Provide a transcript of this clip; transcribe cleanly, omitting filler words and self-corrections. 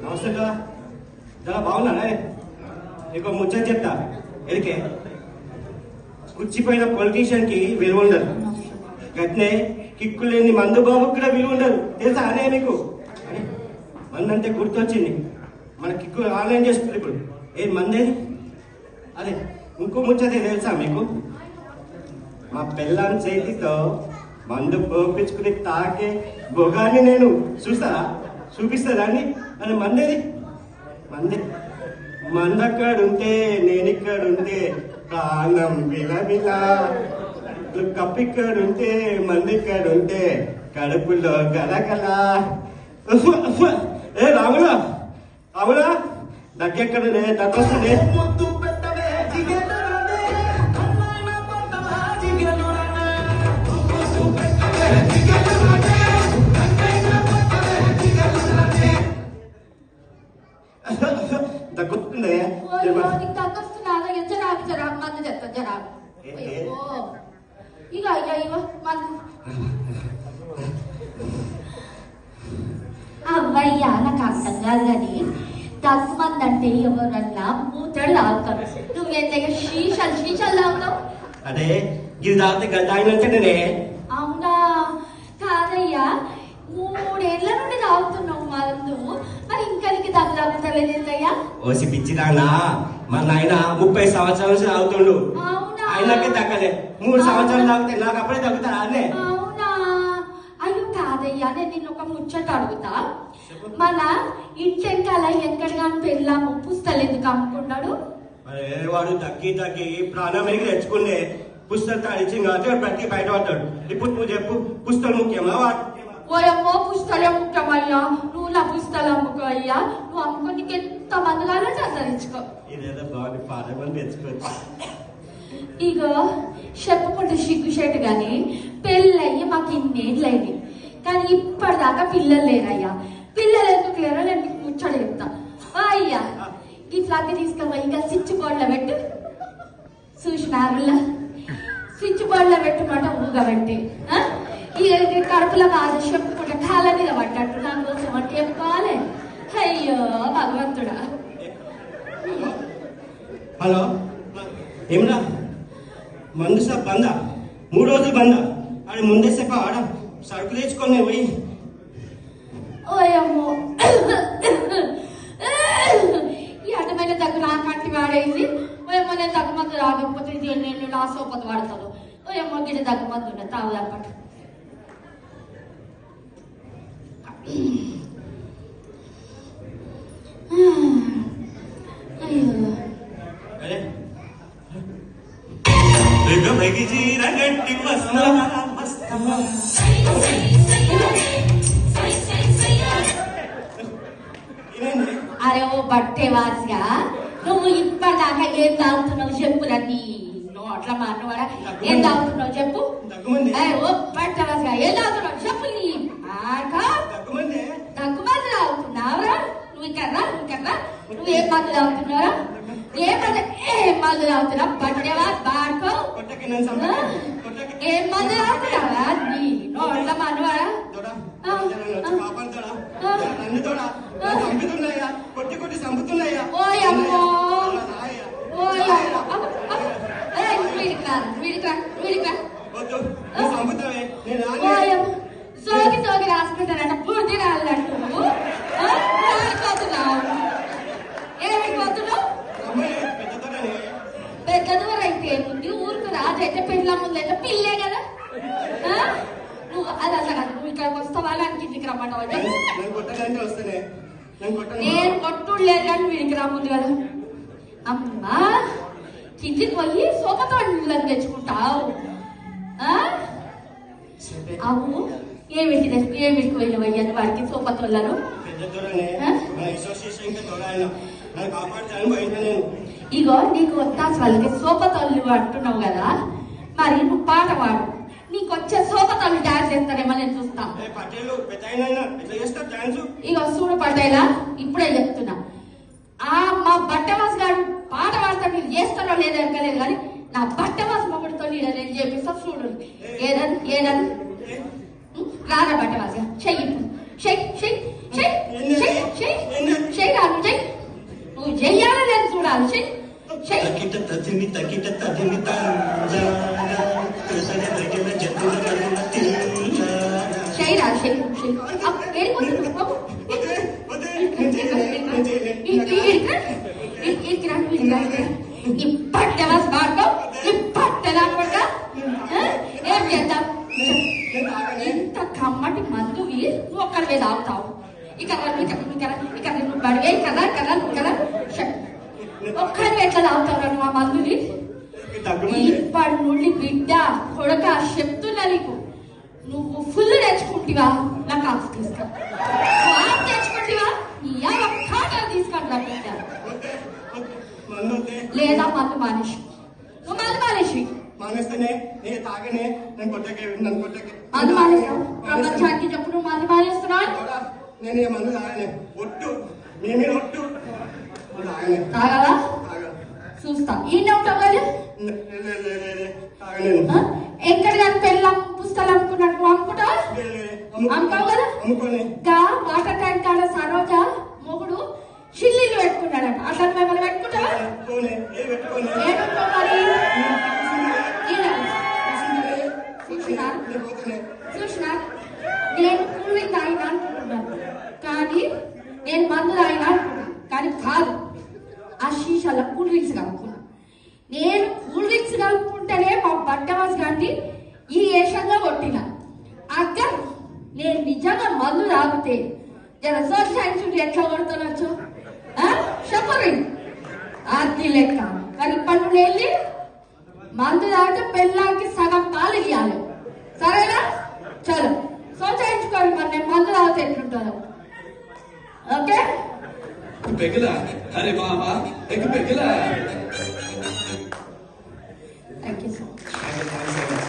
నమస్తే చాలా బాగున్నారా? నీకు ముచ్చట చెప్తా. ఎరికే కూర్చిపోయిన పొలిటీషియన్ కి విలువ ఉండదు, గట్నే కిక్కు లేని మందు బాబుకి కూడా విలువ ఉండదు తెలుసా అనే మీకు. మందంటే గుర్తొచ్చింది, మన కిక్కు ఆన్లైన్ చేస్తుంది ఇప్పుడు. ఏ మందేది? అదే ఇంకో ముచ్చటే తెలుసా మీకు? మా పిల్లని చేతితో మందు పోపించుకుని తాకే భోగాన్ని నేను చూపిస్తారా అని. అది మందేది? మందక్కడుంటే నేనిక్కడుంటే ప్రాణం విలవిలా, కప్పిక్కడుంటే మందిక్కడుంటే కడుపులో గలగల. ఏ రాములా దగ్గెక్కడనే దగ్గొస్తుంది. దగ్గుతుంది ఇక అవ్వయ్యా నాకు అర్థం కాదు కానీ దగ్గు మంది అంటే ఎవరన్నా మూతడు తాగుతారు. నువ్వేంత శీషాలు తాగుతావు? అదే ఇది తాగితే గడ్డాయినంటే. అవునా? కాదయ్యా, 3 ఏళ్ల నుండి తాగుతున్నావు మందు, మరి ఇంకనికి దగ్గు తాగుతలేదయ్యా? ఓసి పిచ్చిదానా, మా నాయన 30 సంవత్సరాల నుంచి తాగుతుండు, ఆయనకే తగ్గలే. 3 సంవత్సరాలు తాగితే నాకు అప్పుడే తగ్గుతా అనే. అవునా? అయ్యో కాదయ్యా, నేను నిన్ను ఒక ముచ్చట అడుగుతా. మన ఇంటెంకాల ఎక్కడ కానీ పెళ్ళాము పుస్తలు ఎందుకు అమ్ముకున్నాడు? వాడు తగ్గి ప్రాణం ఎగిరి తెచ్చుకునే పుస్తలు తాడిచ్చి ప్రతి బయట పడ్డాడు. ఇప్పుడు నువ్వు చెప్పు, పుస్తలు ముఖ్యమా? ఓయమ్మో పుస్తలే ముఖ్యమయ్యా, నువ్వు నా పుస్తలు అమ్ముకో అయ్యా. నువ్వు అమ్ముకో, నీకు ఎంత మంది కావాలంటే అంతరించుకో. ఇదేదో బాగుంది, పాడమని తెచ్చుకోవచ్చు. ఇగో చెప్పుకుంటే సిగ్గుషేటు గాని పెళ్ళయ్యి మాకు ఇన్నేళ్ళైంది, కానీ ఇప్పటిదాకా పిల్లలు లేరయ్యా. పిల్లలు ఎందుకు లేరో నేను నీకు ముచ్చట చెప్తా. అయ్యా ఈ ఫ్లాగ్ తీసుకెళ్ళి ఇంకా స్విచ్ బోర్డులో పెట్టు. చూసినారులా స్విచ్ బోర్డులో పెట్టుమాట ఊగబెట్టి ఇక కడుపులో బాధ చెప్పుకుంటే కాళ్ళ మీద పడ్డట్టు నా కోసం అంటే చెప్పుకోవాలి. అయ్యో భగవంతుడా. హలో ఏమరా? మందు సార్ బందా, 3 రోజులు బందా. అది ముందే సేప ఆడ సరుకు తెచ్చుకొని పోయి. ఓయమ్మో ఈ అడ్డమైన దగ్గు నాకంటి వాడేసి. ఓయమ్మో నేను దగ్గుమందు రాకపోతే నేను నా సోపతి వాడతాను. ఓయమ్మో గిడ దగ్గుమందు ఉండే తాగుదాపట. అరే ఓ బట్టే వాసిగా, నువ్వు ఇప్పటిదాకా ఏం తాగుతున్నావు చెప్పులన్నీ నోట్ల మాట్లాడా? ఏం తాగుతున్నావు చెప్పు. ఓ బట్టే వాసిగా ఏం తాగుతున్నావు చెప్పు. దగ్గుమంది తాగుతున్నావురా? నువ్వు ఇక్కడ నువ్వు ఏం మందు తాగుతున్నావురా? ఏం మందు తాగుతున్నా? బట్టే వాసి బాడుకో. ఏం మందు తాగుతున్నావా? నీ నోట్ల మాట్లాడా? సోకి రాసుకుంటారంట పూర్తి రాళ్ళంటూ ఏమైపోతున్నావు? పెద్ద దూరం అయితే ఏముంది, ఊరుకు రాజైతే పెళ్ళ ముందైతే పిల్లే కదా. నువ్వు అది అసలు కదా, నువ్వు ఇక్కడికి వస్తావా అని ఇంటికి రమ్మంటావు? నేను కొట్టుడు లేదు కానీ వీడికి రమ్ముంది కదా. అమ్మా కిందికి పోయి సోపతో తెచ్చుకుంటావు. అవు ఏమిటికి పోయినవయ్యాను వాడికి సోపతోళ్ళను. ఇగో నీకు వస్తాసు వాళ్ళకి సోపతోళ్ళు అంటున్నావు కదా, మరి నువ్వు పాట పాడు. నీకు వచ్చే సోపతోళ్ళు డాన్స్ చేస్తారేమో నేను చూస్తా. ఇగో చూడు పటేలా, ఇప్పుడే చెప్తున్నా. మా బట్టవాస్ గారు పాట పాడతాడు, నేను చేస్తానో లేదో ఎక్కలేదు కానీ నా బట్టవాస్ మొగుడితో నేను చేపిస్తా చూడు. ఏదని రారా బట్టవాసిగా చెయ్యి చెయ్యి చెయ్యి చెయ్యి చెయ్యి చెయ్యి చెయ్యి రాను చెయ్యి నువ్వు చెయ్యాలని నేను చూడాలి చెయ్యి చెయ్యి తకిట తదిమి చెయ్యి రా చెయ్యి చెయ్యి వెళ్ళిపోతుంది బాబు ఇప్పట్టెలాస్ బాగా ఇప్పట్టెలా కూడా ఏం చేద్దాం ఇంత కమ్మటి మందువి నువ్వు ఒక్కడివే తాగుతావు ఇక్కడ నువ్వు బడివే కదా కదా కదా ఒక్కడివి ఎట్లా తాగుతావు నువ్వు ఆ మందుని ఇప్పటి నుండి బిడ్డ కొడక చెప్తున్నా నీకు నువ్వు ఫుల్ తెచ్చుకుంటివా నాకు కాఫీ తీసుకో తెచ్చుకుంటివా తీసుకుంటా లేదా మందు మానేసి నువ్వు మందు మానేసి మానేస్తేనే నేను తాగనే నన్ను కొట్టకే మందు మానేస్తావు ప్రపంచానికి చెప్పు నువ్వు మందు మానేస్తున్నావు నేను ఏ మందు తాగనే ఒట్టు మీ మీద ఒట్టు తాగలా చూస్తా ఈయన ఉంటావు కదా ఎక్కడ కానీ పెళ్ళం పుస్తకాలు అమ్ముకున్నట్టు అమ్ముకుంటావా అమ్ముతావు కదా వాటర్ ట్యాంక్ కాడ సరోజ మొగుడు చిల్లీలు పెట్టుకున్నాడట అసలు మిమ్మల్ని పెట్టుకుంటావా చూసినా నేను కూలి తాగినా అనుకుంటున్నాను కానీ నేను మందు తాగినా అనుకున్నాను కానీ కాదు ఆ షీషాల కూల్ డ్రింక్స్ కలుపుకున్నా నేను కూల్ డ్రింక్స్ కలుపుకుంటేనే మా బట్టవాసి గాంధీ ఈ ఏషంగా కొట్టిన అక్క నేను నిజంగా మందు తాగితే జర సోషల్ ఎట్లా కొడుతున్నచ్చు చెప్పరు అది లెక్క కానీ పన్ను వెళ్ళి మందు తాగితే పెళ్ళానికి సగం పాలు ఇవ్వాలి సరేనా చలో సోచాయించుకోండి మరి నేను మందు తాగితే ఎట్లుంటాను ఓకే పెగలా అరే మామా ఎగ్ పెగలా